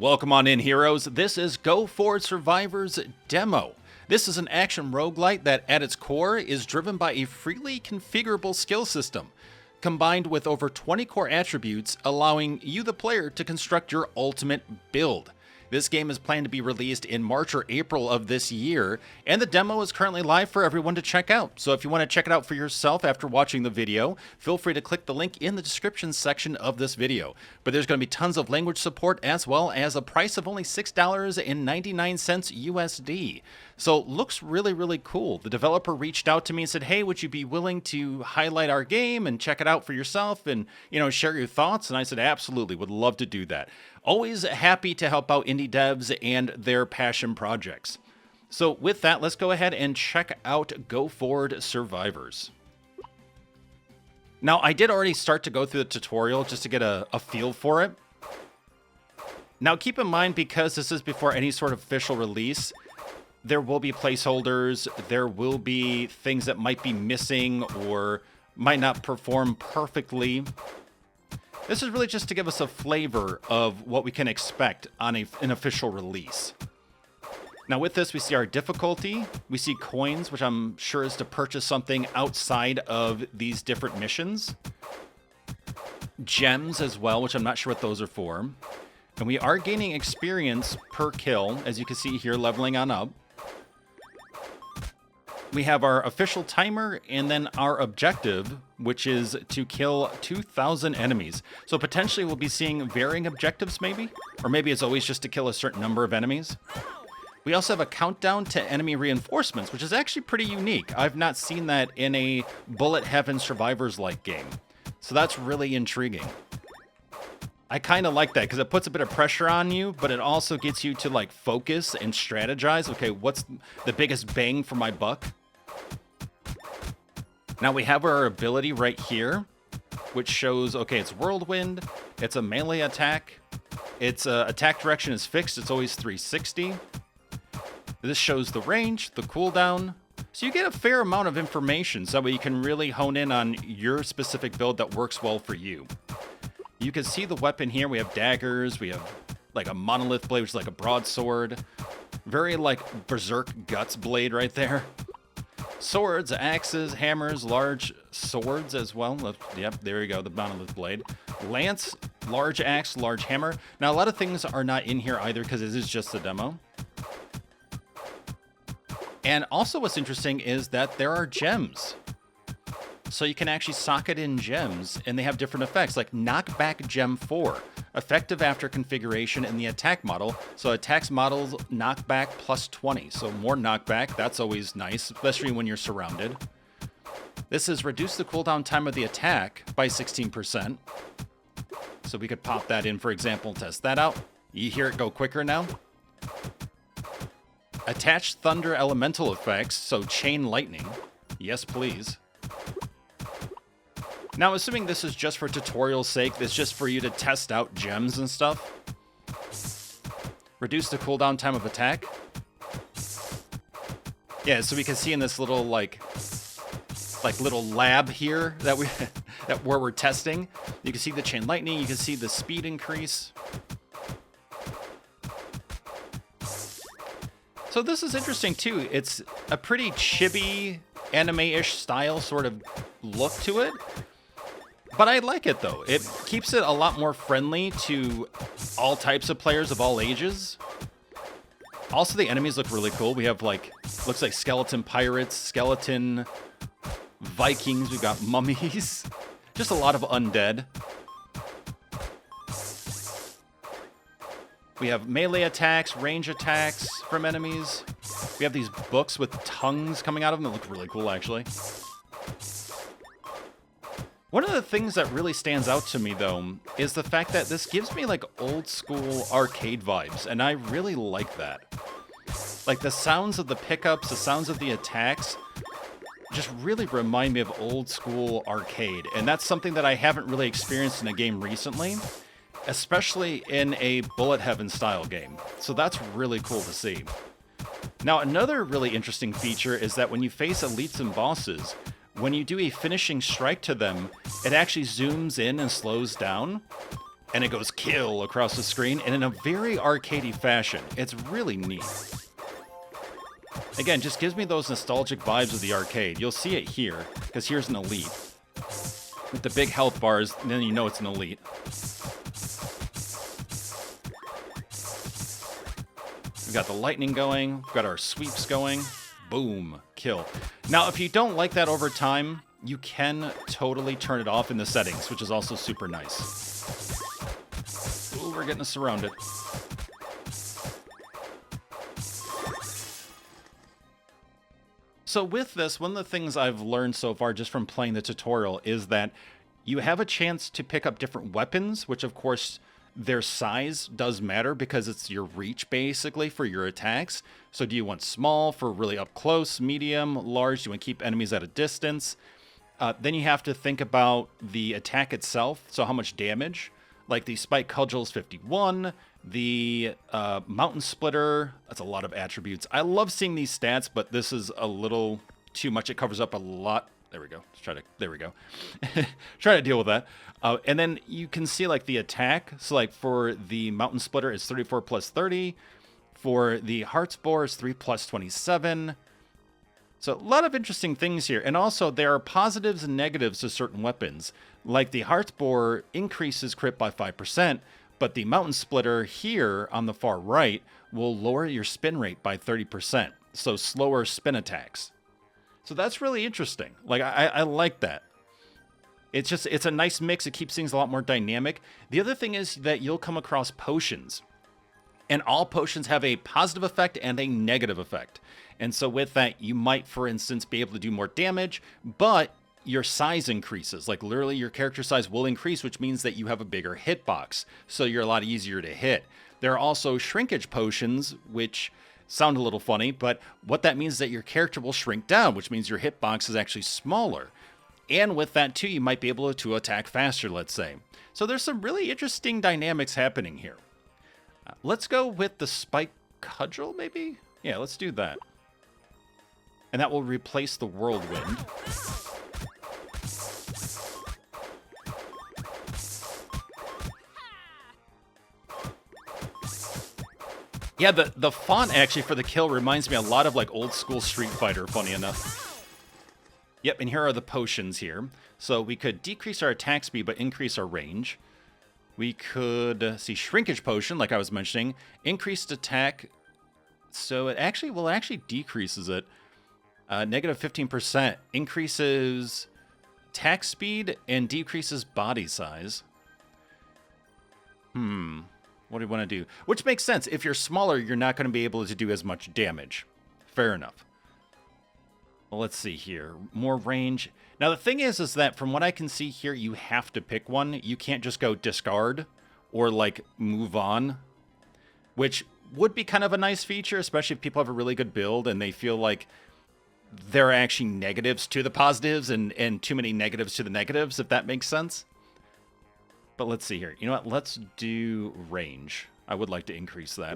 Welcome on in, heroes. This is Go Forward Survivors demo. This is an action roguelite that at its core is driven by a freely configurable skill system, combined with over 20 core attributes, allowing you, the player, to construct your ultimate build. This game is planned to be released in March or April of this year, and the demo is currently live for everyone to check out. So if you want to check it out for yourself after watching the video, feel free to click the link in the description section of this video. But there's going to be tons of language support as well as a price of only $6.99 USD. So looks really cool. The developer reached out to me and said, hey, would you be willing to highlight our game and check it out for yourself and, share your thoughts? And I said, absolutely, would love to do that. Always happy to help out indie devs and their passion projects. So with that, let's go ahead and check out Go Forward Survivors. Now, I did already start to go through the tutorial just to get a feel for it. Now, keep in mind, because this is before any sort of official release, there will be placeholders, there will be things that might be missing or might not perform perfectly. This is really just to give us a flavor of what we can expect on an official release. Now with this, we see our difficulty, we see coins, which I'm sure is to purchase something outside of these different missions. Gems as well, which I'm not sure what those are for. And we are gaining experience per kill, as you can see here, leveling on up. We have our official timer and then our objective, which is to kill 2,000 enemies. So potentially we'll be seeing varying objectives maybe, or maybe it's always just to kill a certain number of enemies. We also have a countdown to enemy reinforcements, which is actually pretty unique. I've not seen that in a bullet heaven survivors-like game. So that's really intriguing. I kind of like that because it puts a bit of pressure on you, but it also gets you to focus and strategize. Okay, what's the biggest bang for my buck? Now we have our ability right here, which shows, okay, it's whirlwind, it's a melee attack, its attack direction is fixed, it's always 360. This shows the range, the cooldown, so you get a fair amount of information so that way you can really hone in on your specific build that works well for you. You can see the weapon here, we have daggers, we have a monolith blade, which is like a broadsword, very berserk guts blade right there. Swords, axes, hammers, large swords as well. Yep, there you go, the monolith blade. Lance, large axe, large hammer. Now, a lot of things are not in here either because it is just a demo. And also what's interesting is that there are gems. So you can actually socket in gems, and they have different effects, like Knockback Gem 4, effective after configuration in the attack model. So attacks models knockback plus 20, so more knockback. That's always nice, especially when you're surrounded. This is reduce the cooldown time of the attack by 16%. So we could pop that in, for example, test that out. You hear it go quicker now. Attach thunder elemental effects, so chain lightning. Yes, please. Now, assuming this is just for tutorial's sake, it's just for you to test out gems and stuff. Reduce the cooldown time of attack. Yeah, so we can see in this little little lab here that where we're testing. You can see the chain lightning, you can see the speed increase. So this is interesting too. It's a pretty chibi anime-ish style sort of look to it. But I like it, though. It keeps it a lot more friendly to all types of players of all ages. Also, the enemies look really cool. We have, looks like skeleton pirates, skeleton Vikings. We've got mummies. Just a lot of undead. We have melee attacks, range attacks from enemies. We have these books with tongues coming out of them that look really cool, actually. One of the things that really stands out to me, though, is the fact that this gives me, old school arcade vibes, and I really like that. The sounds of the pickups, the sounds of the attacks, just really remind me of old school arcade, and that's something that I haven't really experienced in a game recently, especially in a bullet heaven style game. So that's really cool to see. Now, another really interesting feature is that when you face elites and bosses, when you do a finishing strike to them, it actually zooms in and slows down. and it goes kill across the screen, and in a very arcadey fashion. It's really neat. Again, just gives me those nostalgic vibes of the arcade. You'll see it here, because here's an elite. With the big health bars, then you know it's an elite. We've got the lightning going. We've got our sweeps going. Boom. Kill. Now, if you don't like that over time, you can totally turn it off in the settings, which is also super nice. Ooh, we're getting surrounded. So with this, one of the things I've learned so far just from playing the tutorial is that you have a chance to pick up different weapons, which of course their size does matter because it's your reach basically for your attacks. So do you want small for really up close, medium, large? Do you want to keep enemies at a distance? Then you have to think about the attack itself. So how much damage? Like the Spike Cudgel's 51, the Mountain Splitter, that's a lot of attributes. I love seeing these stats, but this is a little too much. It covers up a lot. There we go. There we go. Try to deal with that. And then you can see like the attack. So like for the Mountain Splitter, it's 34 plus 30. For the Heart's Bore, it's 3 plus 27. So a lot of interesting things here. And also there are positives and negatives to certain weapons. Like the Heart's Bore increases crit by 5%, but the Mountain Splitter here on the far right will lower your spin rate by 30%. So slower spin attacks. So that's really interesting. Like I like that. It's a nice mix. It keeps things a lot more dynamic. The other thing is that you'll come across potions. And all potions have a positive effect and a negative effect. And so with that, you might, for instance, be able to do more damage, but your size increases. Like literally your character size will increase, which means that you have a bigger hitbox. So you're a lot easier to hit. There are also shrinkage potions, which sound a little funny, but what that means is that your character will shrink down, which means your hitbox is actually smaller. And with that too, you might be able to attack faster, let's say. So there's some really interesting dynamics happening here. Let's go with the Spike Cudgel, maybe? Yeah, let's do that. And that will replace the Whirlwind. Yeah, the font actually for the kill reminds me a lot of like old school Street Fighter, funny enough. Yep, and here are the potions here. So we could decrease our attack speed but increase our range. We could see Shrinkage Potion, like I was mentioning. Increased attack. So it actually decreases it. Negative 15%. Increases attack speed and decreases body size. What do we want to do? Which makes sense. If you're smaller, you're not going to be able to do as much damage. Fair enough. Well, let's see here. More range. Now, the thing is that from what I can see here, you have to pick one. You can't just go discard or, like, move on, which would be kind of a nice feature, especially if people have a really good build and they feel like there are actually negatives to the positives and too many negatives to the negatives, if that makes sense. But let's see here. You know what? Let's do range. I would like to increase that.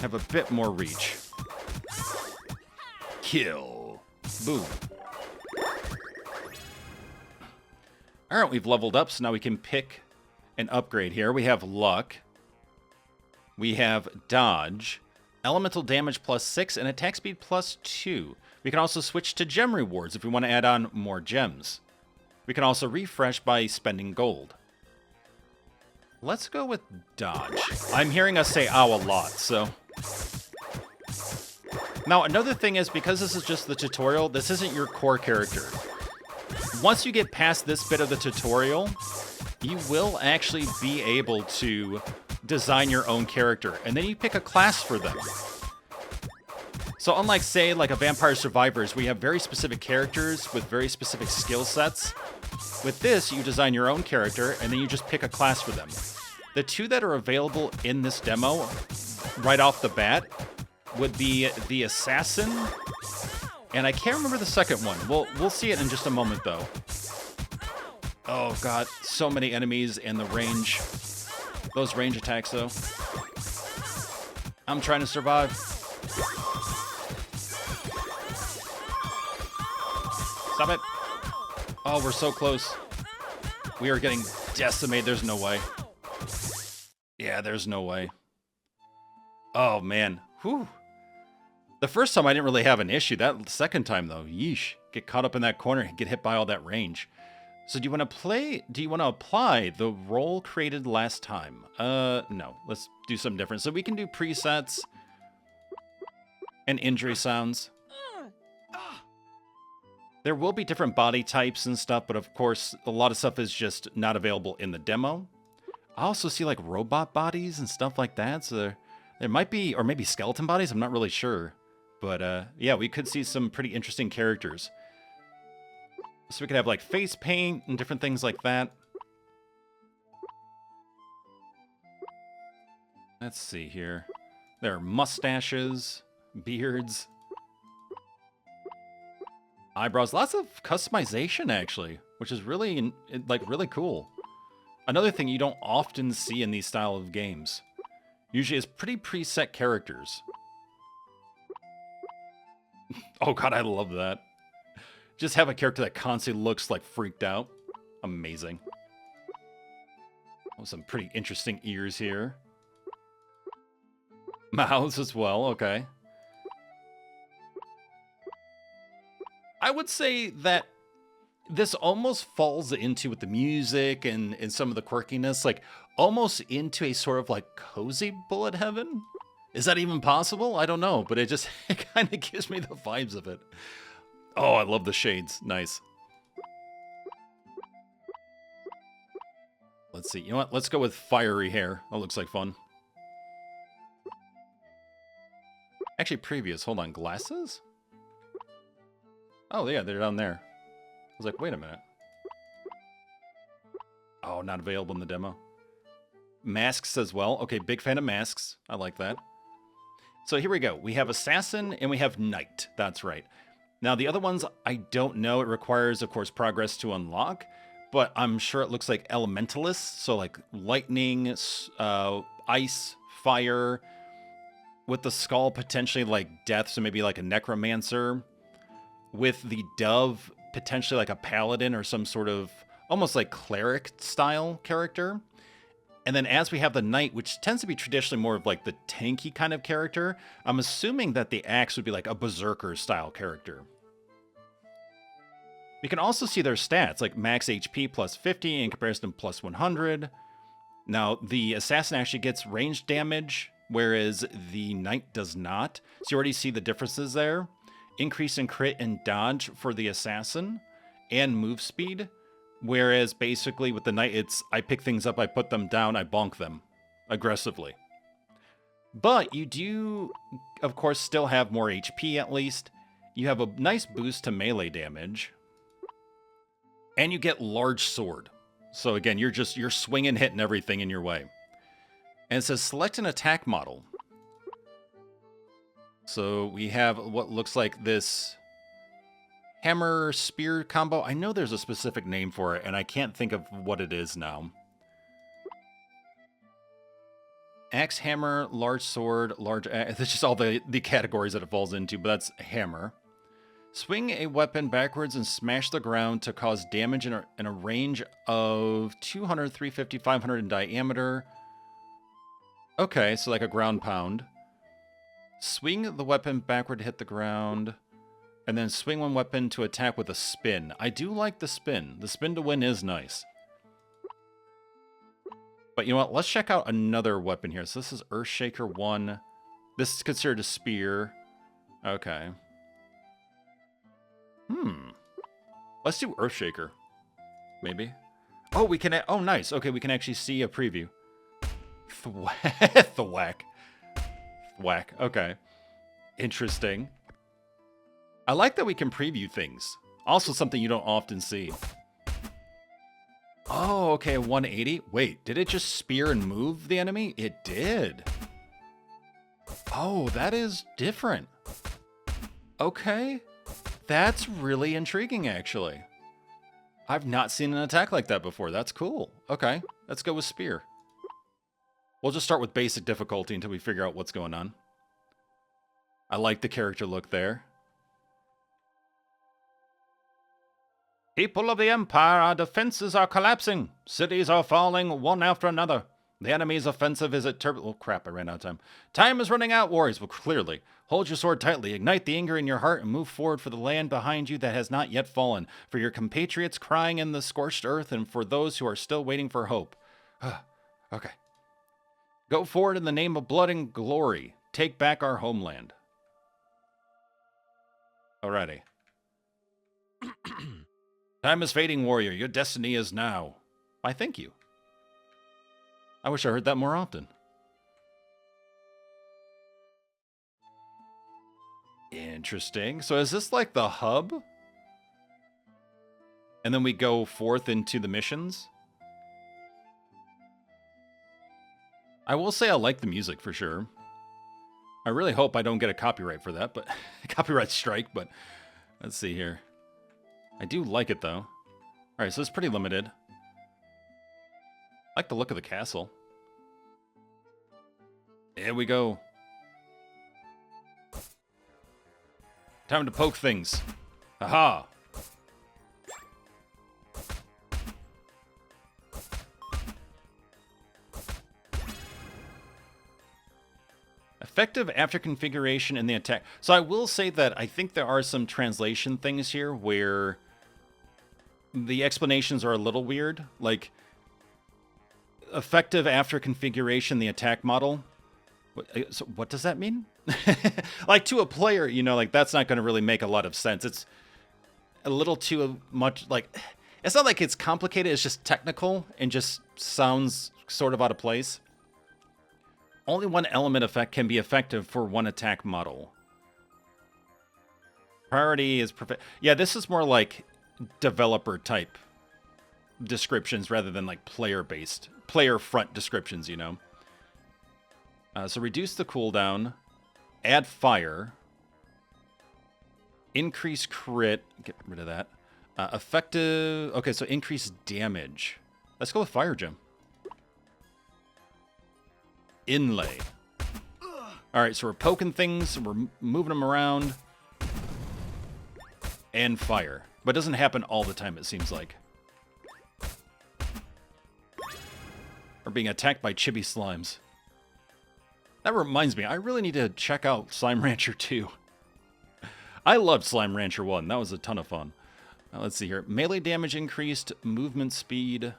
Have a bit more reach. Kill. Boom. All right, we've leveled up, so now we can pick an upgrade here. We have luck. We have dodge. Elemental damage +6 and attack speed +2. We can also switch to gem rewards if we want to add on more gems. We can also refresh by spending gold. Let's go with dodge. I'm hearing us say ow a lot, so... Now, another thing is, because this is just the tutorial, this isn't your core character. Once you get past this bit of the tutorial, you will actually be able to design your own character, and then you pick a class for them. So unlike, say, like a Vampire Survivors, we have very specific characters with very specific skill sets. With this, you design your own character, and then you just pick a class for them. The two that are available in this demo, right off the bat, would be the Assassin, and I can't remember the second one. We'll see it in just a moment, though. Oh, God, so many enemies and the range. Those range attacks, though. I'm trying to survive. Stop it. Oh, we're so close. We are getting Decimate, there's no way. Yeah, there's no way. Oh, man. Whew. The first time I didn't really have an issue. That second time, though, yeesh. Get caught up in that corner and get hit by all that range. So do you want to apply the role created last time? No. Let's do something different. So we can do presets and injury sounds. There will be different body types and stuff, but of course, a lot of stuff is just not available in the demo. I also see like robot bodies and stuff like that. So there might be, or maybe skeleton bodies. I'm not really sure. But yeah, we could see some pretty interesting characters. So we could have like face paint and different things like that. Let's see here. There are mustaches, beards, eyebrows. Lots of customization, actually, which is really, like, really cool. Another thing you don't often see in these style of games. Usually it's pretty preset characters. Oh god, I love that. Just have a character that constantly looks like freaked out. Amazing. Oh, some pretty interesting ears here. Mouths as well, okay. I would say that this almost falls into, with the music and some of the quirkiness, like almost into a sort of like cozy bullet heaven. Is that even possible? I don't know, but it just it kind of gives me the vibes of it. Oh, I love the shades. Nice. Let's see. You know what? Let's go with fiery hair. That looks like fun. Actually, previous. Hold on. Glasses? Oh, yeah, they're down there. I was like, wait a minute. Oh, not available in the demo. Masks as well. Okay, big fan of masks. I like that. So here we go. We have Assassin and we have Knight. That's right. Now, the other ones, I don't know. It requires, of course, progress to unlock. But I'm sure it looks like Elementalists. So like lightning, ice, fire. With the skull, potentially like death. So maybe like a necromancer. With the dove, potentially like a paladin or some sort of almost like cleric style character. And then as we have the knight, which tends to be traditionally more of like the tanky kind of character, I'm assuming that the axe would be like a berserker style character. We can also see their stats, like max HP plus 50 in comparison to plus 100. Now, the assassin actually gets ranged damage, whereas the knight does not. So you already see the differences there. Increase in crit and dodge for the assassin, and move speed. Whereas basically with the knight, it's I pick things up, I put them down, I bonk them aggressively. But you do, of course, still have more HP at least. You have a nice boost to melee damage. And you get large sword. So again, you're swinging, hitting everything in your way. And it says select an attack model. So we have what looks like this hammer spear combo. I know there's a specific name for it, and I can't think of what it is now. Axe, hammer, large sword, large axe. That's just all the categories that it falls into, but that's hammer. Swing a weapon backwards and smash the ground to cause damage in a range of 200, 350, 500 in diameter. Okay, so like a ground pound. Swing the weapon backward to hit the ground. And then swing one weapon to attack with a spin. I do like the spin. The spin to win is nice. But you know what? Let's check out another weapon here. So this is Earthshaker 1. This is considered a spear. Okay. Let's do Earthshaker. Maybe. Oh, we can... Oh, nice. Okay, we can actually see a preview. Thwack. Thwack. Okay. Interesting. I like that we can preview things. Also something you don't often see. Oh, okay, 180. Wait, did it just spear and move the enemy? It did. Oh, that is different. Okay. That's really intriguing, actually. I've not seen an attack like that before. That's cool. Okay, let's go with spear. We'll just start with basic difficulty until we figure out what's going on. I like the character look there. People of the Empire, our defenses are collapsing. Cities are falling one after another. The enemy's offensive is at oh crap, I ran out of time. Time is running out, warriors. Well, clearly. Hold your sword tightly, ignite the anger in your heart, and move forward for the land behind you that has not yet fallen, for your compatriots crying in the scorched earth, and for those who are still waiting for hope. Okay. Go forward in the name of blood and glory. Take back our homeland. Alrighty. Time is fading, warrior. Your destiny is now. Why, thank you. I wish I heard that more often. Interesting. So is this like the hub? And then we go forth into the missions? I will say I like the music for sure. I really hope I don't get a copyright for that, but copyright strike, but let's see here. I do like it though. Alright, so it's pretty limited. I like the look of the castle. There we go. Time to poke things. Aha! Effective after configuration in the attack. So I will say that I think there are some translation things here where the explanations are a little weird. Like, effective after configuration, the attack model. So what does that mean? Like, to a player, you know, like, that's not going to really make a lot of sense. It's a little too much, like, it's not like it's complicated. It's just technical and just sounds sort of out of place. Only one element effect can be effective for one attack model. Priority is perfect. Yeah, this is more like developer type descriptions rather than like player-based, player-front descriptions, you know. So reduce the cooldown, add fire, increase crit, get rid of that. Effective, okay, so increase damage. Let's go with fire gem. Inlay. Alright, so we're poking things, we're moving them around. And fire. But it doesn't happen all the time, it seems like. We're being attacked by chibi slimes. That reminds me, I really need to check out Slime Rancher 2. I loved Slime Rancher 1, that was a ton of fun. Let's see here. Melee damage increased, movement speed,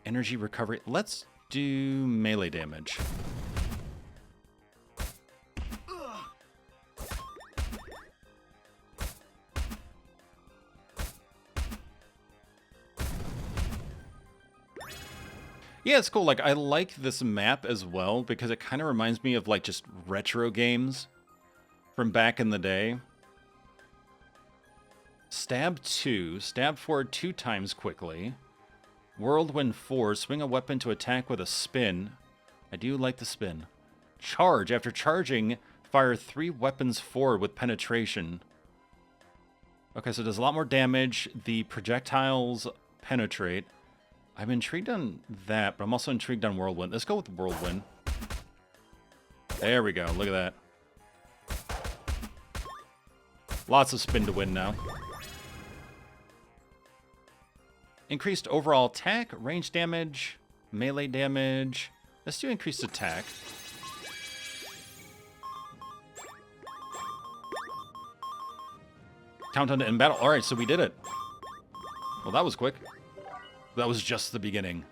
energy recovery. Let's do melee damage. Yeah, it's cool. Like, I like this map as well because it kind of reminds me of like just retro games from back in the day. Stab 2, stab forward 2 times quickly. Whirlwind 4, swing a weapon to attack with a spin. I do like the spin. Charge. After charging, fire 3 weapons forward with penetration. Okay, so it does a lot more damage. The projectiles penetrate. I'm intrigued on that, but I'm also intrigued on Whirlwind. Let's go with Whirlwind. There we go. Look at that. Lots of spin to win now. Increased overall attack, range damage, melee damage. Let's do increased attack. Countdown to end battle. Alright, so we did it. Well, that was quick. That was just the beginning.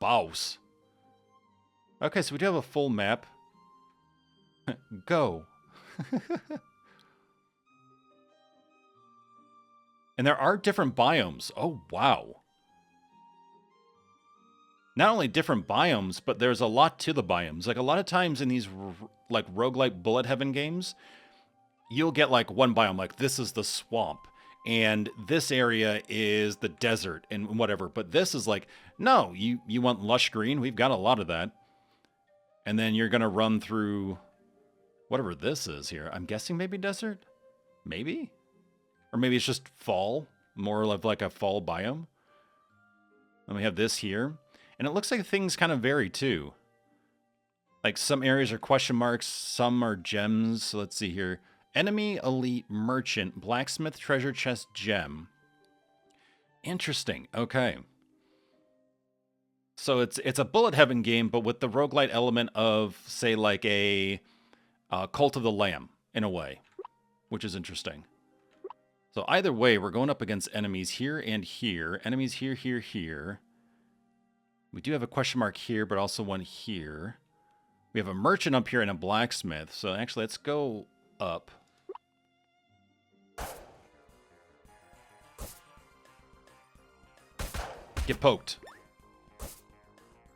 Boss. Okay, so we do have a full map. Go. And there are different biomes. Oh, wow. Not only different biomes, but there's a lot to the biomes. Like, a lot of times in these, like, roguelite bullet heaven games, you'll get, like, one biome. Like, this is the swamp. And this area is the desert and whatever. But this is like, no, you want lush green? We've got a lot of that. And then you're going to run through whatever this is here. I'm guessing maybe desert? Maybe? Or maybe it's just fall, more of like a fall biome. And we have this here. And it looks like things kind of vary too. Like some areas are question marks, some are gems. So let's see here. Enemy elite merchant, blacksmith, treasure chest, gem. Interesting. Okay. So it's a bullet heaven game, but with the roguelite element of, say, like a Cult of the Lamb, in a way, which is interesting. So either way, we're going up against enemies here and here. Enemies here, here, here. We do have a question mark here, but also one here. We have a merchant up here and a blacksmith. So actually, let's go up. Get poked.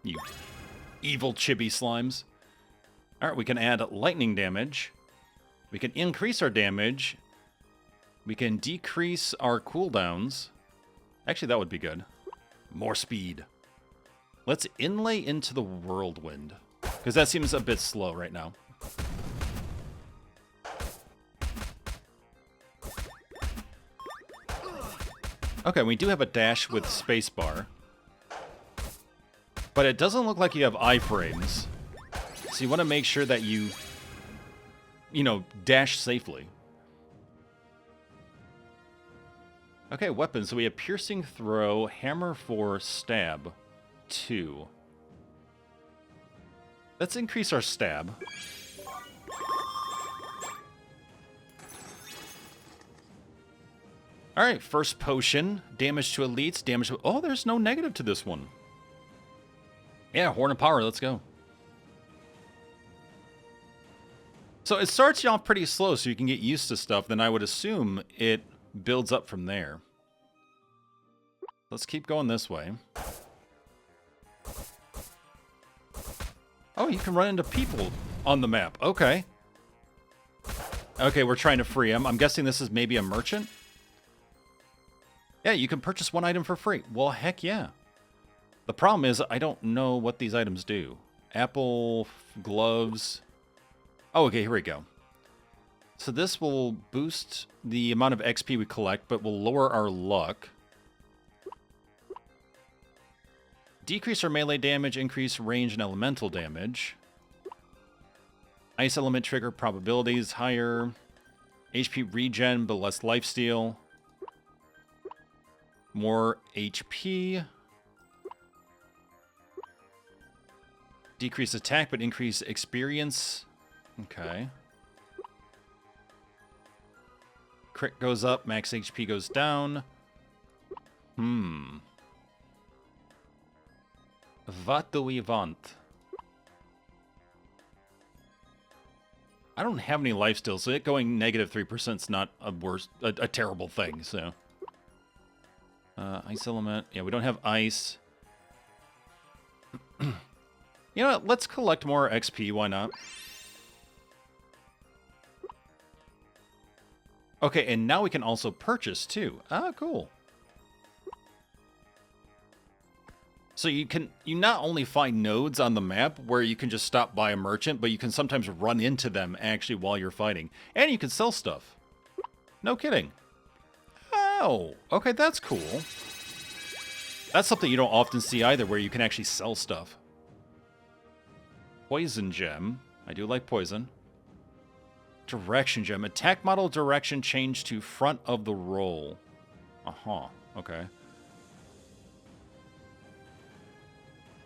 You evil chibi slimes. Alright, we can add lightning damage. We can increase our damage. We can decrease our cooldowns. Actually, that would be good. More speed. Let's inlay into the whirlwind, because that seems a bit slow right now. Okay, we do have a dash with spacebar. But it doesn't look like you have iframes. So you want to make sure that you dash safely. Okay, weapons. So we have piercing throw, hammer for stab 2. Let's increase our stab. Alright, first potion. Damage to elites, damage to... Oh, there's no negative to this one. Yeah, Horn of Power, let's go. So it starts you off pretty slow so you can get used to stuff. Then I would assume it builds up from there. Let's keep going this way. Oh, you can run into people on the map. Okay. Okay, we're trying to free him. I'm guessing this is maybe a merchant. Yeah, you can purchase one item for free. Well, heck yeah. The problem is I don't know what these items do. Apple, gloves. Oh, okay, here we go. So this will boost the amount of XP we collect, but will lower our luck. Decrease our melee damage, increase range and elemental damage. Ice element trigger probabilities higher. HP regen, but less lifesteal. More HP. Decrease attack, but increase experience. Okay. Crit goes up, max HP goes down. What do we want? I don't have any life steal, so it going negative 3% is not a terrible thing, so. Ice element. Yeah, we don't have ice. You know what? Let's collect more XP. Why not? Okay, and now we can also purchase, too. Ah, cool. So you not only find nodes on the map where you can just stop by a merchant, but you can sometimes run into them, actually, while you're fighting. And you can sell stuff. No kidding. Oh, okay, that's cool. That's something you don't often see either, where you can actually sell stuff. Poison gem. I do like poison. Direction gem. Attack model direction change to front of the roll. Uh-huh. Okay.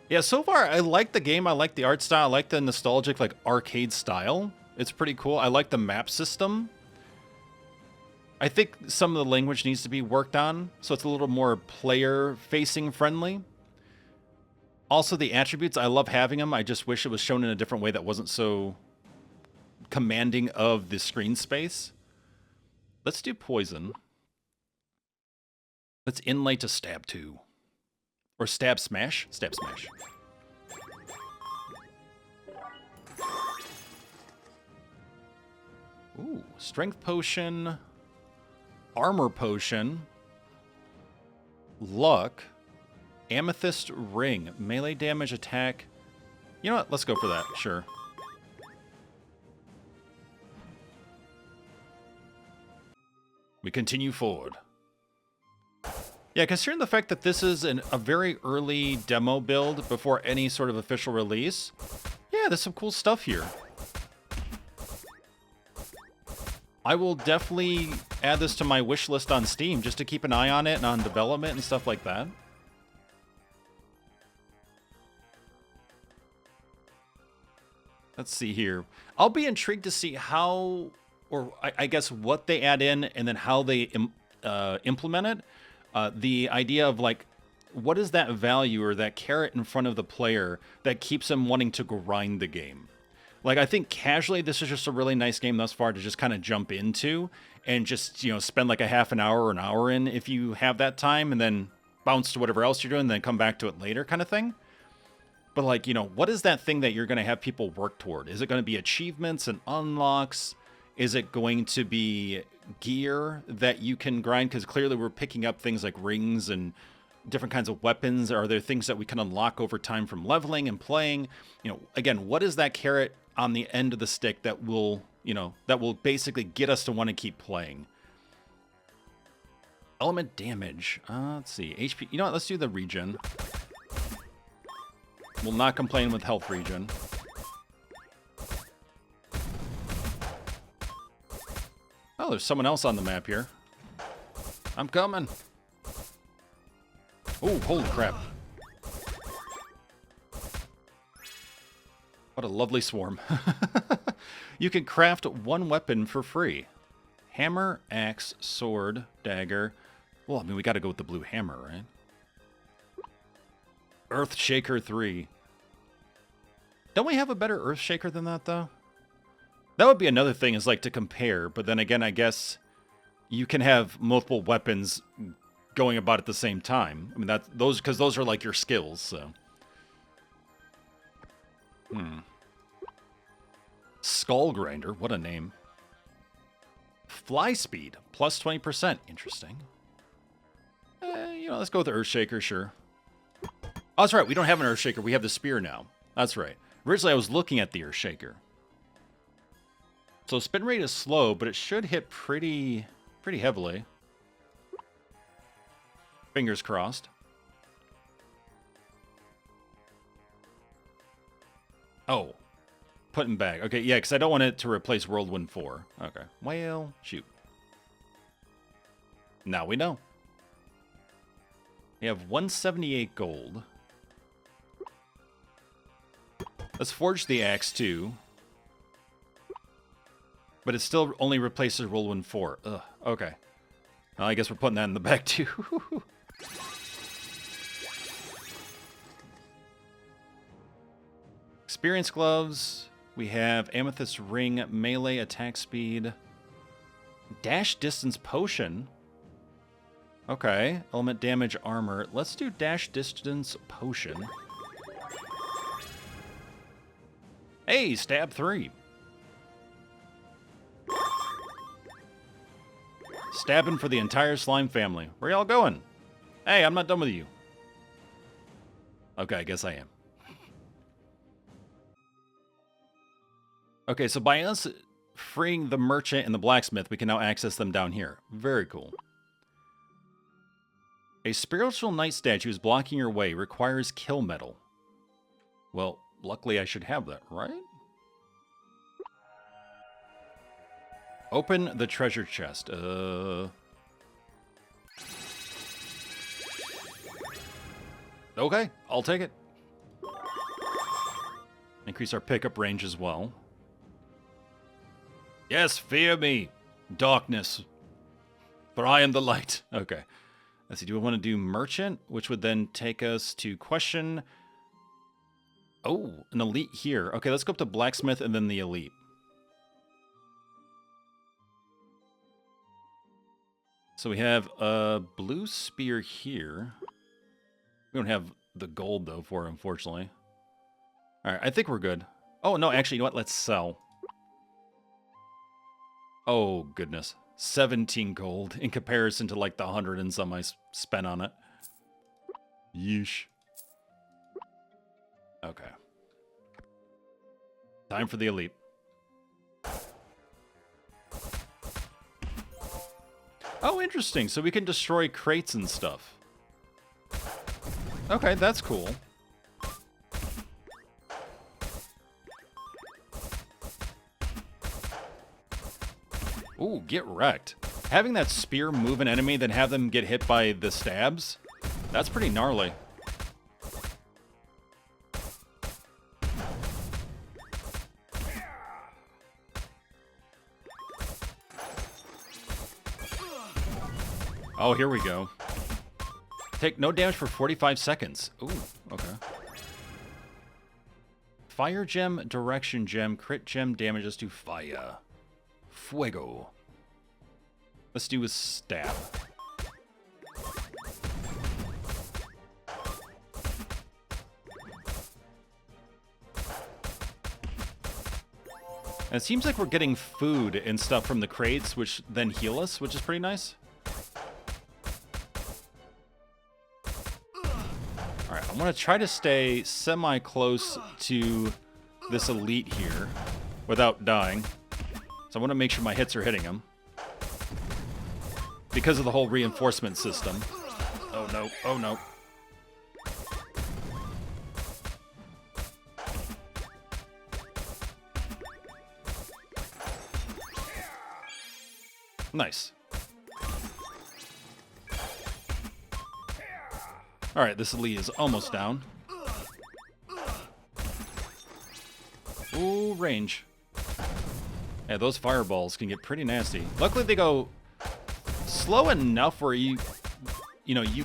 Yeah, so far, I like the game. I like the art style. I like the nostalgic, like, arcade style. It's pretty cool. I like the map system. I think some of the language needs to be worked on, so it's a little more player-facing friendly. Also, the attributes, I love having them. I just wish it was shown in a different way that wasn't so commanding of the screen space. Let's do poison. Let's inlay to stab 2. Or stab smash? Stab smash. Ooh, strength potion. Armor potion. Luck. Amethyst ring. Melee damage attack. You know what? Let's go for that. Sure. We continue forward. Yeah, considering the fact that this is a very early demo build before any sort of official release, yeah, there's some cool stuff here. I will definitely add this to my wish list on Steam just to keep an eye on it and on development and stuff like that. Let's see here. I'll be intrigued to see how, or I guess what they add in and then how they implement it. The idea of like, what is that value or that carrot in front of the player that keeps them wanting to grind the game? Like, I think casually, this is just a really nice game thus far to just kind of jump into and just, you know, spend like a half an hour or an hour in if you have that time and then bounce to whatever else you're doing, then come back to it later kind of thing. But like, you know, what is that thing that you're going to have people work toward? Is it going to be achievements and unlocks? Is it going to be gear that you can grind? Because clearly we're picking up things like rings and different kinds of weapons. Are there things that we can unlock over time from leveling and playing? You know, again, what is that carrot on the end of the stick that will, you know, that will basically get us to want to keep playing? Element damage. Let's see. HP. You know what? Let's do the regen. We'll not complain with health regen. Oh, there's someone else on the map here. I'm coming. Oh, holy crap. What a lovely swarm. You can craft one weapon for free. Hammer, axe, sword, dagger. Well, I mean, we got to go with the blue hammer, right? Earthshaker 3. Don't we have a better Earthshaker than that, though? That would be another thing, is like to compare. But then again, I guess you can have multiple weapons going about at the same time. I mean, because those are like your skills, so. Skull Grinder, what a name. Fly speed, plus 20%. Interesting. You know, let's go with the Earthshaker, sure. Oh, that's right, we don't have an Earthshaker, we have the spear now. That's right. Originally, I was looking at the Earthshaker. So spin rate is slow, but it should hit pretty heavily. Fingers crossed. Oh. Putting back. Okay, yeah, because I don't want it to replace Whirlwind 4. Okay. Well, shoot. Now we know. We have 178 gold. Let's forge the axe, too. But it still only replaces Whirlwind 4. Ugh, okay. Well, I guess we're putting that in the back, too. Experience gloves. We have amethyst ring, melee attack speed, dash distance potion. Okay, element damage armor. Let's do dash distance potion. Hey, stab 3. Stabbing for the entire slime family. Where y'all going? Hey, I'm not done with you. Okay, I guess I am. Okay, so by us freeing the merchant and the blacksmith, we can now access them down here. Very cool. A spiritual knight statue is blocking your way. Requires kill metal. Well, luckily I should have that, right? Open the treasure chest. Okay, I'll take it. Increase our pickup range as well. Yes, fear me, darkness, for I am the light. Okay. Let's see, do we want to do merchant, which would then take us to question... Oh, an elite here. Okay, let's go up to blacksmith and then the elite. So we have a blue spear here. We don't have the gold, though, for it, unfortunately. All right, I think we're good. Oh, no, actually, you know what? Let's sell. Oh, goodness. 17 gold in comparison to, like, the 100 and some I spent on it. Yeesh. Okay. Time for the elite. Oh, interesting. So we can destroy crates and stuff. Okay, that's cool. Ooh, get wrecked. Having that spear move an enemy, then have them get hit by the stabs, that's pretty gnarly. Oh, here we go. Take no damage for 45 seconds. Ooh, okay. Fire gem, direction gem, crit gem damages to fire. Fuego. Let's do a stab. And it seems like we're getting food and stuff from the crates, which then heal us, which is pretty nice. Alright, I want to try to stay semi-close to this elite here without dying. So I want to make sure my hits are hitting him. Because of the whole reinforcement system. Oh no, oh no. Nice. Alright, this elite is almost down. Ooh, range. Yeah, those fireballs can get pretty nasty. Luckily they go slow enough where you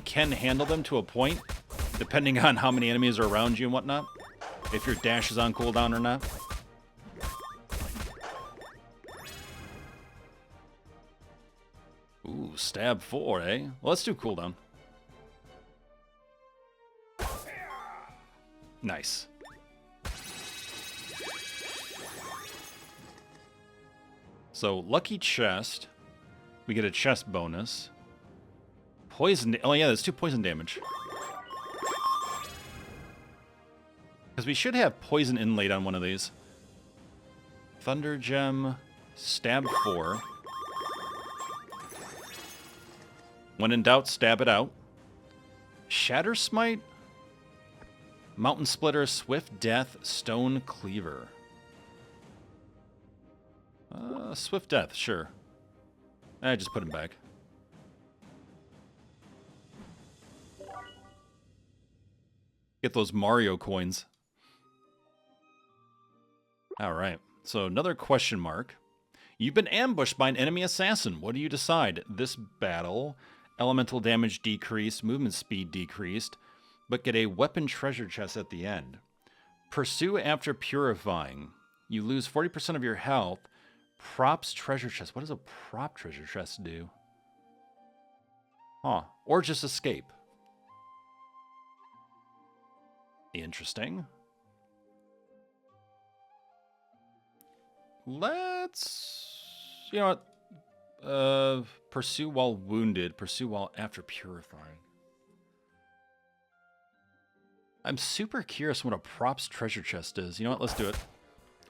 can handle them to a point, depending on how many enemies are around you and whatnot. If your dash is on cooldown or not. Ooh, stab 4, eh? Well, let's do cooldown. Nice. So, lucky chest. We get a chest bonus. Poison. Oh, yeah, there's 2 poison damage. Because we should have poison inlaid on one of these. Thunder gem. Stab 4. When in doubt, stab it out. Shatter smite. Mountain splitter. Swift death. Stone cleaver. Swift death, sure. I just put him back. Get those Mario coins. Alright, so another question mark. You've been ambushed by an enemy assassin. What do you decide? This battle, elemental damage decreased, movement speed decreased, but get a weapon treasure chest at the end. Pursue after purifying. You lose 40% of your health. Props treasure chest. What does a prop treasure chest do? Huh. Or just escape. Interesting. Let's... You know what? Pursue while wounded. Pursue while after purifying. I'm super curious what a props treasure chest is. You know what? Let's do it.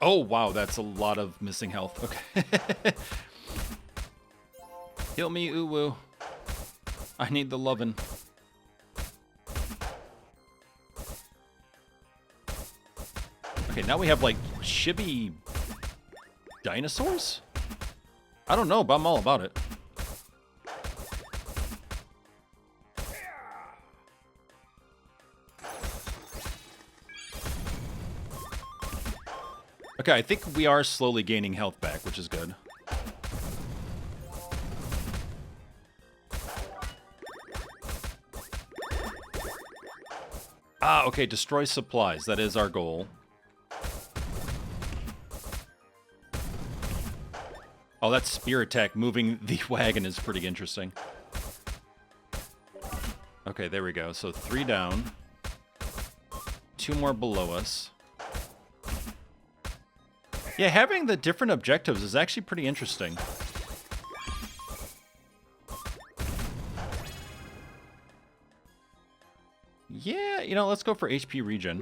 Oh, wow, that's a lot of missing health. Okay. Heal me, uwu. I need the lovin'. Okay, now we have, like, chibi dinosaurs? I don't know, but I'm all about it. Okay, I think we are slowly gaining health back, which is good. Ah, okay, destroy supplies. That is our goal. Oh, that spear attack moving the wagon is pretty interesting. Okay, there we go. So 3 down. 2 more below us. Yeah, having the different objectives is actually pretty interesting. Yeah, you know, let's go for HP regen.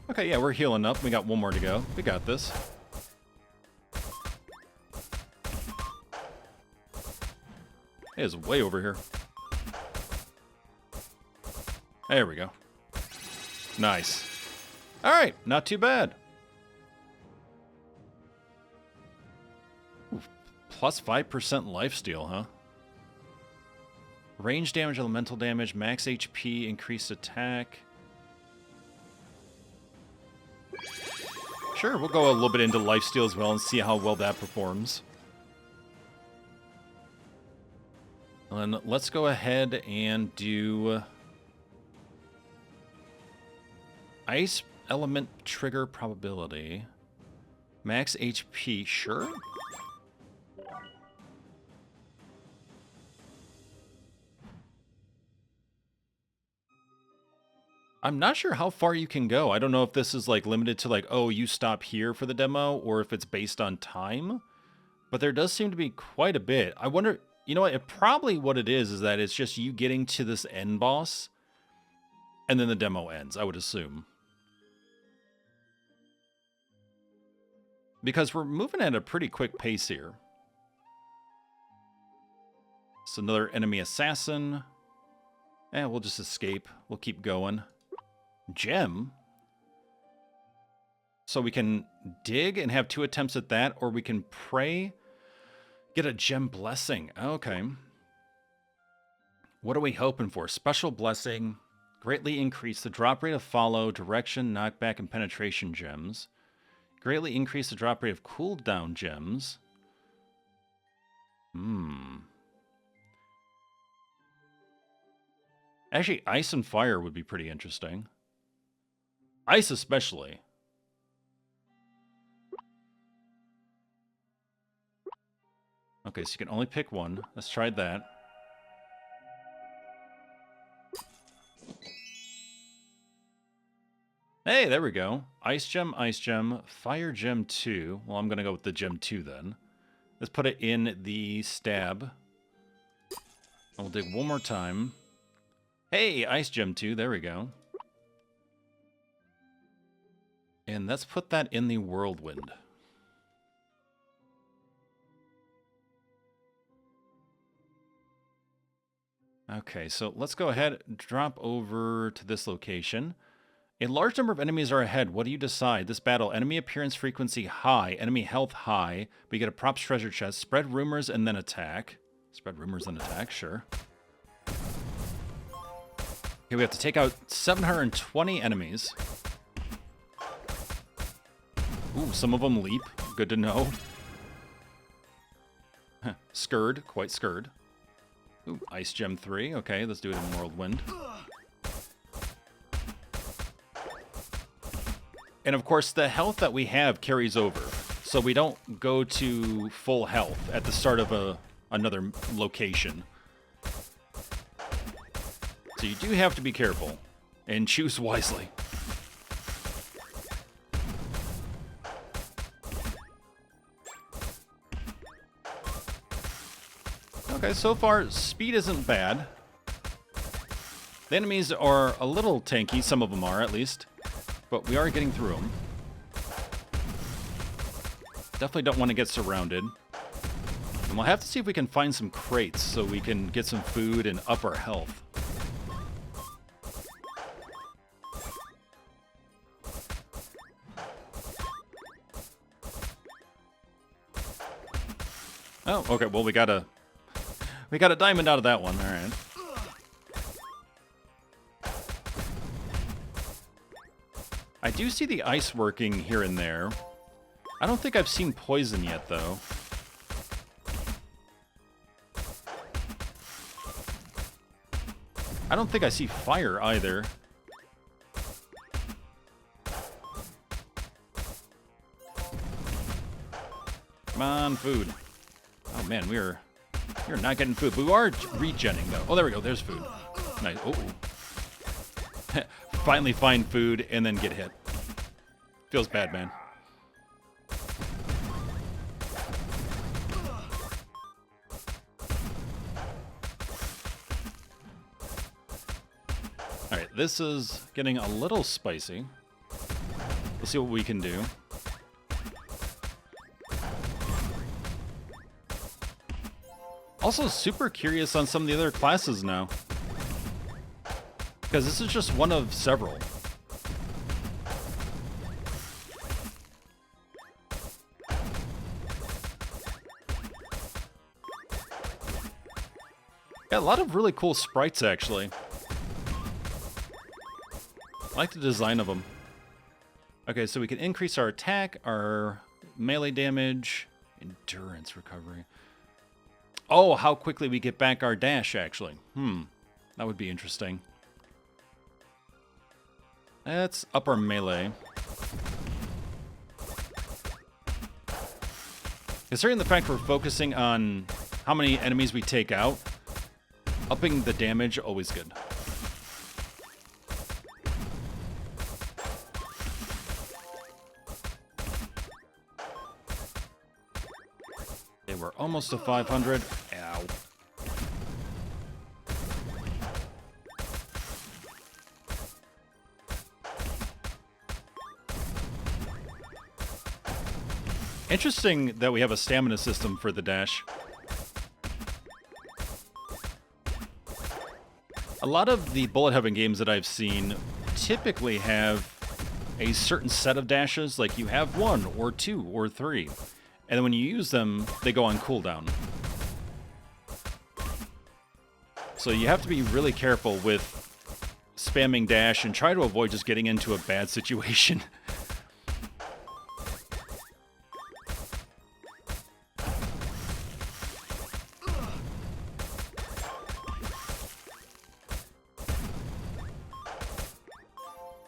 Okay, yeah, we're healing up. We got 1 more to go. We got this. It is way over here. There we go. Nice. All right, not too bad. Ooh, plus 5% lifesteal, huh? Range damage, elemental damage, max HP, increased attack. Sure, we'll go a little bit into lifesteal as well and see how well that performs. And let's go ahead and do ice element trigger probability. Max HP, sure. I'm not sure how far you can go. I don't know if this is like limited to like, oh, you stop here for the demo, or if it's based on time. But there does seem to be quite a bit. I wonder, you know what, probably what it is that it's just you getting to this end boss, and then the demo ends, I would assume. Because we're moving at a pretty quick pace here. It's another enemy assassin. We'll just escape. We'll keep going. Gem. So we can dig and have 2 attempts at that, or we can pray, get a gem blessing. Okay. What are we hoping for? Special blessing. Greatly increase the drop rate of follow, direction, knockback, and penetration gems. Greatly increase the drop rate of cooldown gems. Actually, ice and fire would be pretty interesting. Ice especially. Okay, so you can only pick one. Let's try that. Hey, there we go. Ice gem, fire gem 2. Well, I'm going to go with the gem 2 then. Let's put it in the stab. We'll dig one more time. Hey, ice gem 2. There we go. And let's put that in the whirlwind. Okay, so let's go ahead, drop over to this location. A large number of enemies are ahead. What do you decide? This battle, enemy appearance frequency high, enemy health high. We get a props treasure chest, spread rumors and then attack. Spread rumors and attack, sure. Okay, we have to take out 720 enemies. Ooh, some of them leap. Good to know. Scurred, quite scurred. Ooh, Ice Gem 3. Okay, let's do it in Whirlwind. And of course, the health that we have carries over. So we don't go to full health at the start of another location. So you do have to be careful and choose wisely. Okay, so far, speed isn't bad. The enemies are a little tanky, some of them are at least, but we are getting through them. Definitely don't want to get surrounded. And we'll have to see if we can find some crates so we can get some food and up our health. Oh, okay, well we got a diamond out of that one, alright. I do see the ice working here and there. I don't think I've seen poison yet, though. I don't think I see fire either. Come on, food. Oh man, we're not getting food, but we are regenning though. Oh, there we go. There's food. Nice. Oh. Finally find food and then get hit. Feels bad, man. All right, this is getting a little spicy. Let's see what we can do. Also super curious on some of the other classes now, because this is just one of several. Yeah, a lot of really cool sprites, actually. I like the design of them. Okay, so we can increase our attack, our melee damage, endurance recovery. Oh, how quickly we get back our dash, actually. That would be interesting. Let's up our melee. Considering the fact we're focusing on how many enemies we take out, upping the damage, always good. Okay, we're almost to 500. Ow. Interesting that we have a stamina system for the dash. A lot of the bullet heaven games that I've seen typically have a certain set of dashes, like you have 1 or 2 or 3, and then when you use them, they go on cooldown. So you have to be really careful with spamming dash and try to avoid just getting into a bad situation.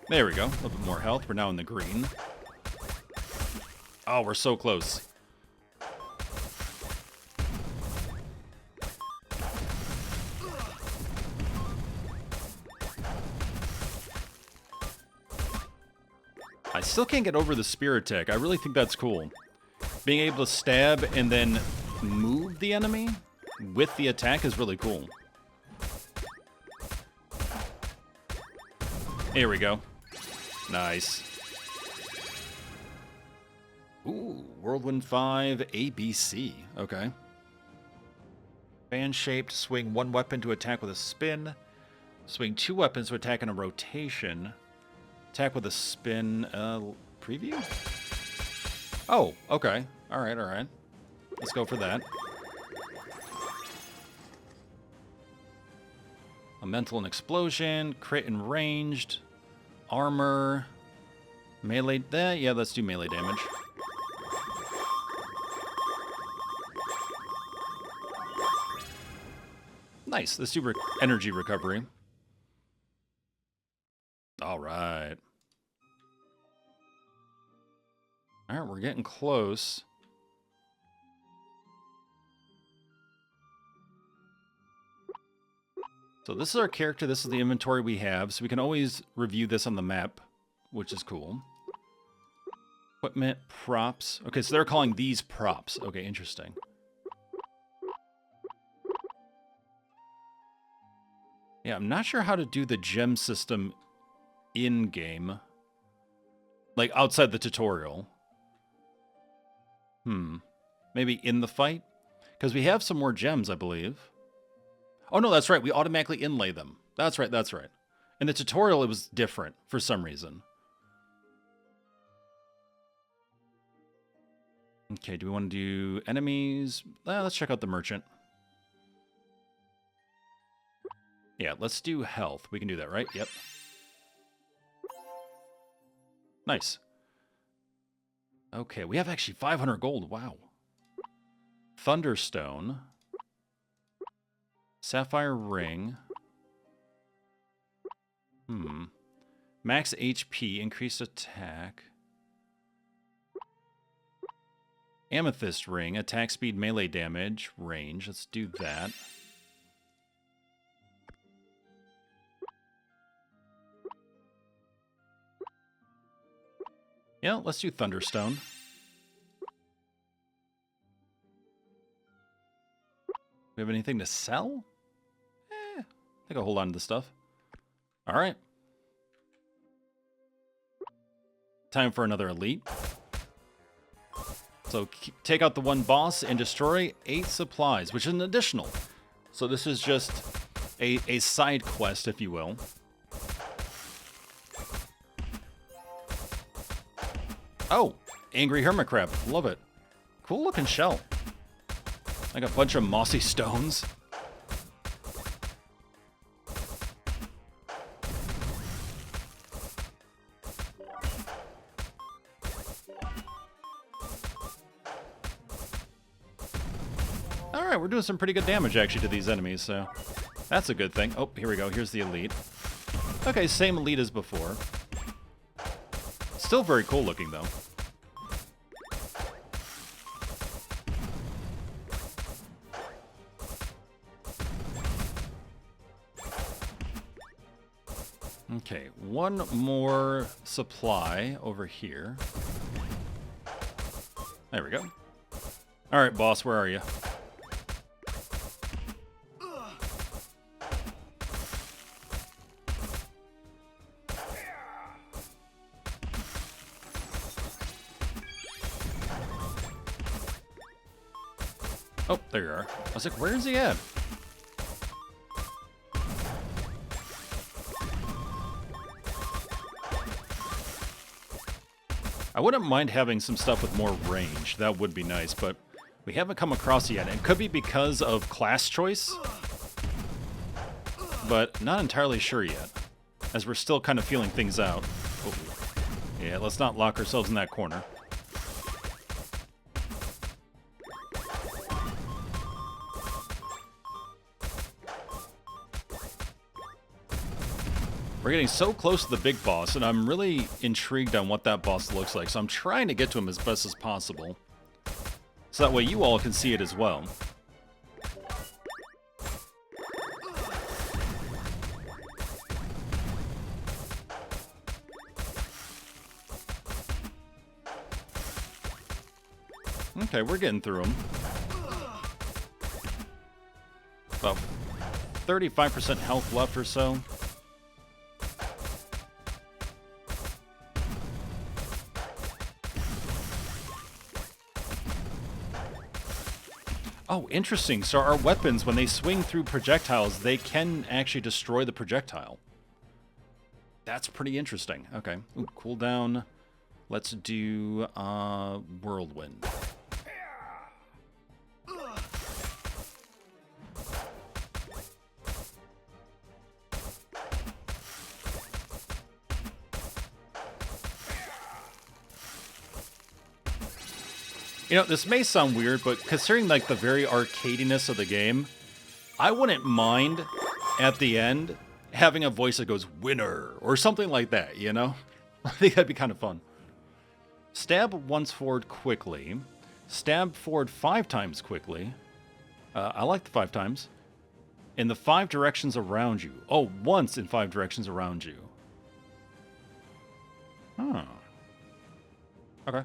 There we go. A little bit more health. We're now in the green. Oh, we're so close. I still can't get over the spear attack. I really think that's cool. Being able to stab and then move the enemy with the attack is really cool. Here we go. Nice. Ooh, Whirlwind 5 ABC. Okay. Fan-shaped, swing 1 weapon to attack with a spin. Swing 2 weapons to attack in a rotation. Attack with a spin. Preview? Oh, okay. Alright, alright. Let's go for that. A mental and explosion. Crit and ranged. Armor. Melee. Yeah, let's do melee damage. Nice. Let's do energy recovery. All right. All right, we're getting close. So this is our character. This is the inventory we have. So we can always review this on the map, which is cool. Equipment, props. Okay, so they're calling these props. Okay, interesting. Yeah, I'm not sure how to do the gem system in-game. Like, outside the tutorial. Maybe in the fight? Because we have some more gems, I believe. Oh, no, that's right. We automatically inlay them. That's right, that's right. In the tutorial, it was different for some reason. Okay, do we want to do enemies? Let's check out the merchant. Yeah, let's do health. We can do that, right? Yep. Nice. Okay, we have actually 500 gold. Wow. Thunderstone. Sapphire ring. Max HP, increased attack. Amethyst ring, attack speed, melee damage, range. Let's do that. Yeah, let's do Thunderstone. We have anything to sell? I think I'll hold on to the stuff. All right. Time for another elite. So take out the one boss and destroy 8 supplies, which is an additional. So this is just a side quest, if you will. Oh, angry hermit crab. Love it. Cool looking shell. Like a bunch of mossy stones. Alright, we're doing some pretty good damage actually to these enemies, so that's a good thing. Oh, here we go. Here's the elite. Okay, same elite as before. Still very cool looking, though. Okay, one more supply over here. There we go. Alright, boss, where are you? Oh, there you are. I was like, where is he at? I wouldn't mind having some stuff with more range. That would be nice, but we haven't come across it yet. It could be because of class choice, but not entirely sure yet, as we're still kind of feeling things out. Oh. Yeah, let's not lock ourselves in that corner. We're getting so close to the big boss, and I'm really intrigued on what that boss looks like, so I'm trying to get to him as best as possible, so that way you all can see it as well. Okay, we're getting through him. About 35% health left or so. Oh, interesting. So our weapons, when they swing through projectiles, they can actually destroy the projectile. That's pretty interesting. Okay. Ooh, cooldown. Let's do Whirlwind. You know, this may sound weird, but considering like the very arcadiness of the game, I wouldn't mind at the end having a voice that goes winner or something like that, you know? I think that'd be kind of fun. Stab once forward quickly. Stab forward 5 times quickly. I like the 5 times. In the 5 directions around you. Oh, once in 5 directions around you. Huh. Okay.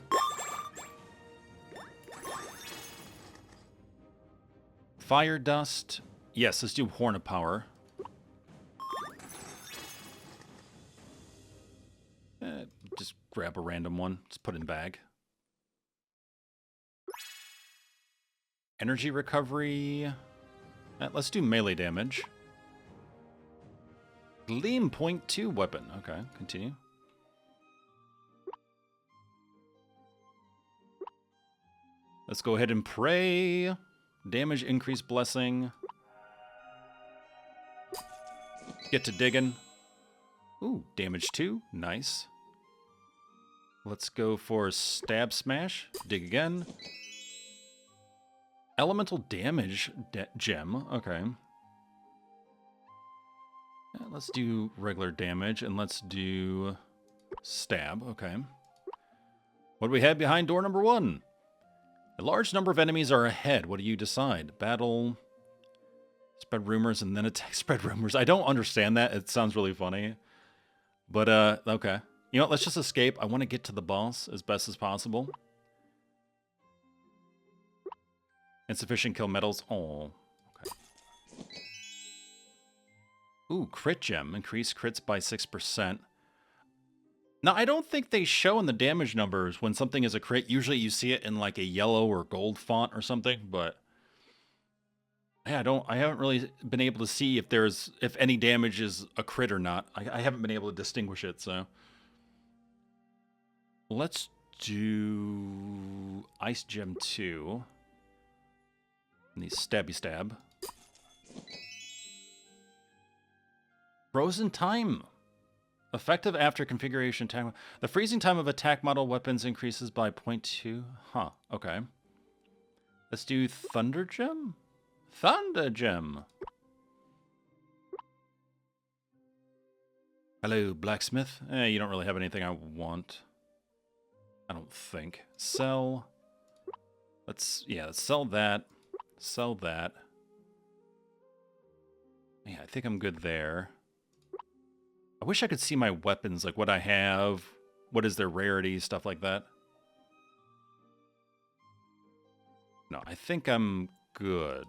Fire dust. Yes, let's do Horn of Power. Just grab a random one. Just put it in bag. Energy recovery. Let's do melee damage. Gleam .2 weapon. Okay, continue. Let's go ahead and pray. Damage increase blessing. Get to digging. Ooh, damage 2. Nice. Let's go for stab smash. Dig again. Elemental damage gem. Okay. Yeah, let's do regular damage and let's do stab. Okay. What do we have behind door number 1? A large number of enemies are ahead. What do you decide? Battle, spread rumors, and then attack. Spread rumors. I don't understand that. It sounds really funny. But, okay. You know what? Let's just escape. I want to get to the boss as best as possible. Insufficient kill medals. Oh, okay. Ooh, crit gem. Increase crits by 6%. Now, I don't think they show in the damage numbers when something is a crit. Usually you see it in like a yellow or gold font or something, but yeah, I haven't really been able to see if any damage is a crit or not. I haven't been able to distinguish it, so. Let's do Ice Gem 2. And these stabby stab. Frozen time. Effective after configuration time. The freezing time of attack model weapons increases by 0.2. Huh, okay. Let's do Thunder Gem? Thunder Gem. Hello, blacksmith. You don't really have anything I want. I don't think. Sell. Let's sell that. Sell that. Yeah, I think I'm good there. I wish I could see my weapons, like what I have, what is their rarity, stuff like that. No, I think I'm good.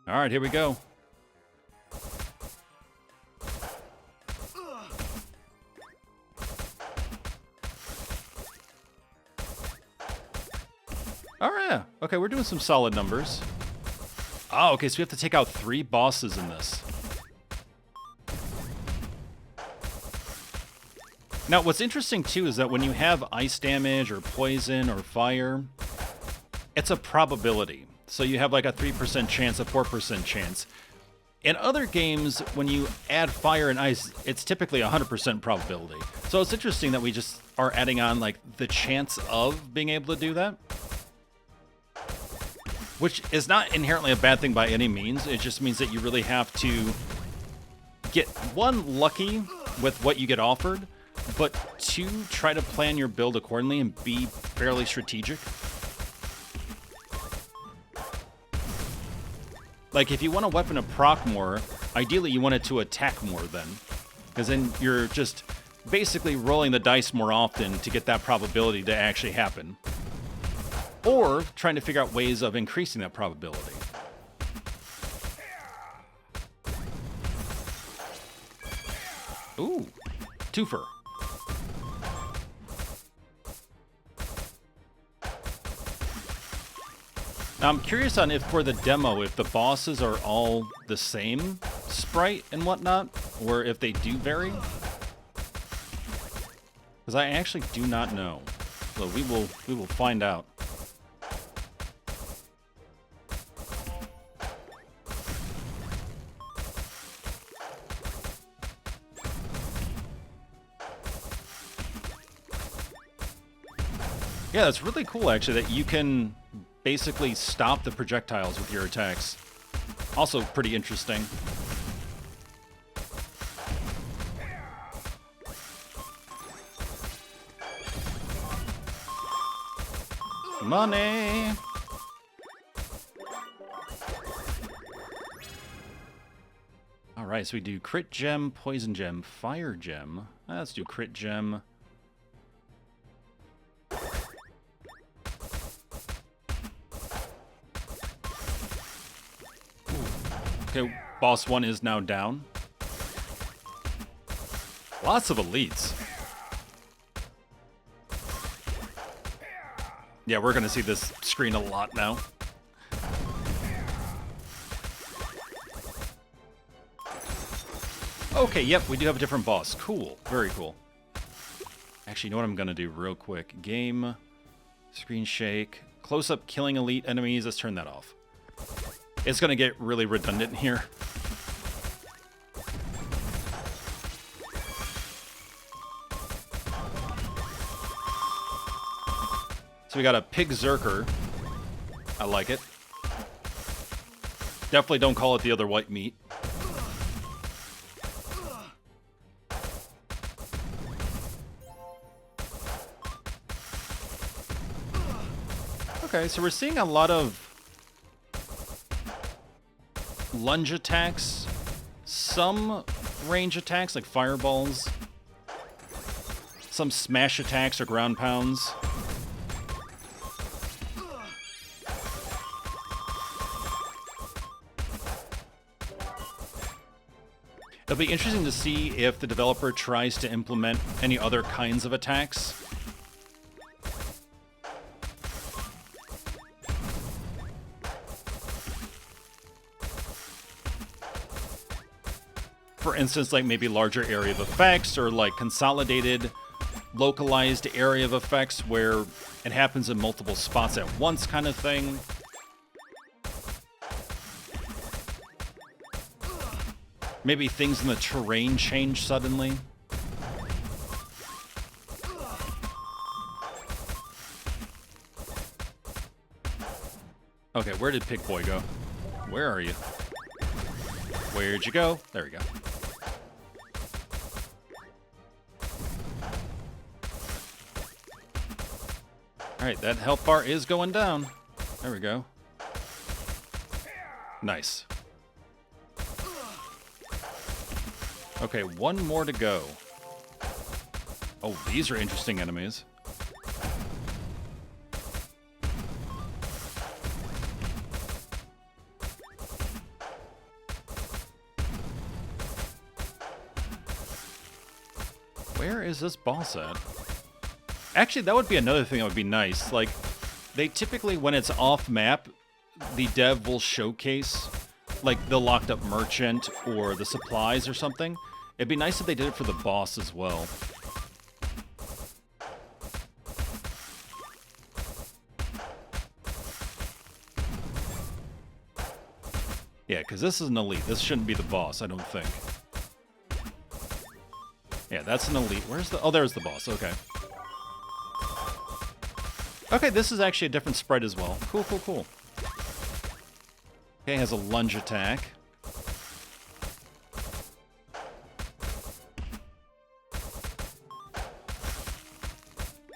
All right, here we go. All right, okay, we're doing some solid numbers. Oh, okay, so we have to take out 3 bosses in this. Now, what's interesting, too, is that when you have ice damage or poison or fire, it's a probability. So you have like a 3% chance, a 4% chance. In other games, when you add fire and ice, it's typically 100% probability. So it's interesting that we just are adding on like the chance of being able to do that. Which is not inherently a bad thing by any means. It just means that you really have to get, 1, lucky with what you get offered, but 2, try to plan your build accordingly and be fairly strategic. Like, if you want a weapon to proc more, ideally you want it to attack more then. Because then you're just basically rolling the dice more often to get that probability to actually happen. Or trying to figure out ways of increasing that probability. Ooh, twofer. Now I'm curious on if for the demo, if the bosses are all the same sprite and whatnot, or if they do vary. Because I actually do not know. So we will find out. Yeah, that's really cool, actually, that you can basically stop the projectiles with your attacks. Also pretty interesting. Money! Alright, so we do crit gem, poison gem, fire gem. Let's do crit gem. Okay, boss 1 is now down. Lots of elites. Yeah, we're gonna see this screen a lot now. Okay, yep, we do have a different boss. Cool, very cool. Actually, you know what I'm gonna do real quick? Game, screen shake, close-up killing elite enemies. Let's turn that off. It's going to get really redundant here. So we got a pig zerker. I like it. Definitely don't call it the other white meat. Okay, so we're seeing a lot of lunge attacks, some range attacks like fireballs, some smash attacks or ground pounds. It'll be interesting to see if the developer tries to implement any other kinds of attacks. For instance, like maybe larger area of effects or like consolidated, localized area of effects where it happens in multiple spots at once kind of thing. Maybe things in the terrain change suddenly. Okay, where did Pig Boy go? Where are you? Where'd you go? There we go. Alright, that health bar is going down. There we go. Nice. Okay, one more to go. Oh, these are interesting enemies. Where is this boss at? Actually, that would be another thing that would be nice. Like, they typically, when it's off-map, the dev will showcase, like, the locked-up merchant or the supplies or something. It'd be nice if they did it for the boss as well. Yeah, because this is an elite. This shouldn't be the boss, I don't think. Yeah, that's an elite. Where's the... Oh, there's the boss. Okay. Okay, this is actually a different sprite as well. Cool, cool, cool. Okay, has a lunge attack.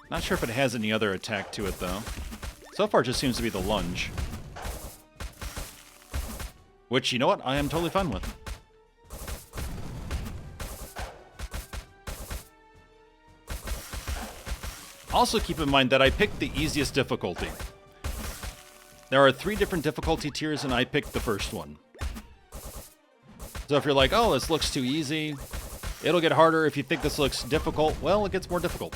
Not sure if it has any other attack to it, though. So far, it just seems to be the lunge. Which, you know what? I am totally fine with. Also keep in mind that I picked the easiest difficulty. There are 3 different difficulty tiers, and I picked the first one. So if you're like, oh, this looks too easy, it'll get harder. If you think this looks difficult, well, it gets more difficult.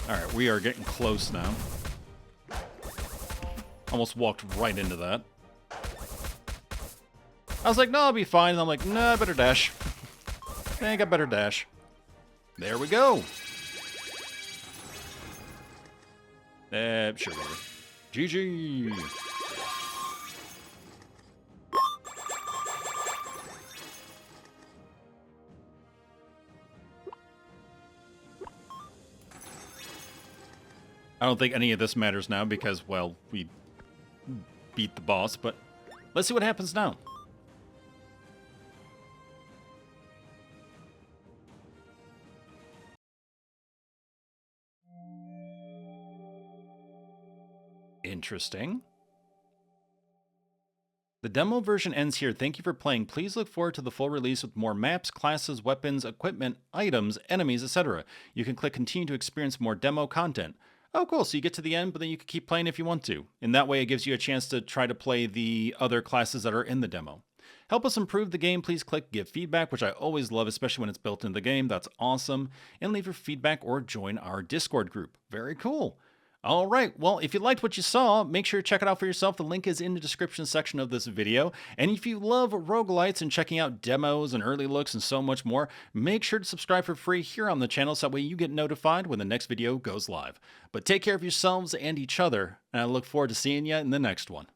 Alright, we are getting close now. Almost walked right into that. I was like, no, I'll be fine. And I'm like, nah, I better dash. I think I better dash. There we go. Sure, whatever. GG. I don't think any of this matters now because, well, we beat the boss, but let's see what happens now. Interesting. The demo version ends here. Thank you for playing. Please look forward to the full release with more maps, classes, weapons, equipment, items, enemies, etc. You can click continue to experience more demo content. Oh, cool. So you get to the end, but then you can keep playing if you want to. In that way, it gives you a chance to try to play the other classes that are in the demo. Help us improve the game. Please click give feedback, which I always love, especially when it's built into the game. That's awesome. And leave your feedback or join our Discord group. Very cool. All right, well, if you liked what you saw, make sure to check it out for yourself. The link is in the description section of this video. And if you love roguelites and checking out demos and early looks and so much more, make sure to subscribe for free here on the channel so that way you get notified when the next video goes live. But take care of yourselves and each other, and I look forward to seeing you in the next one.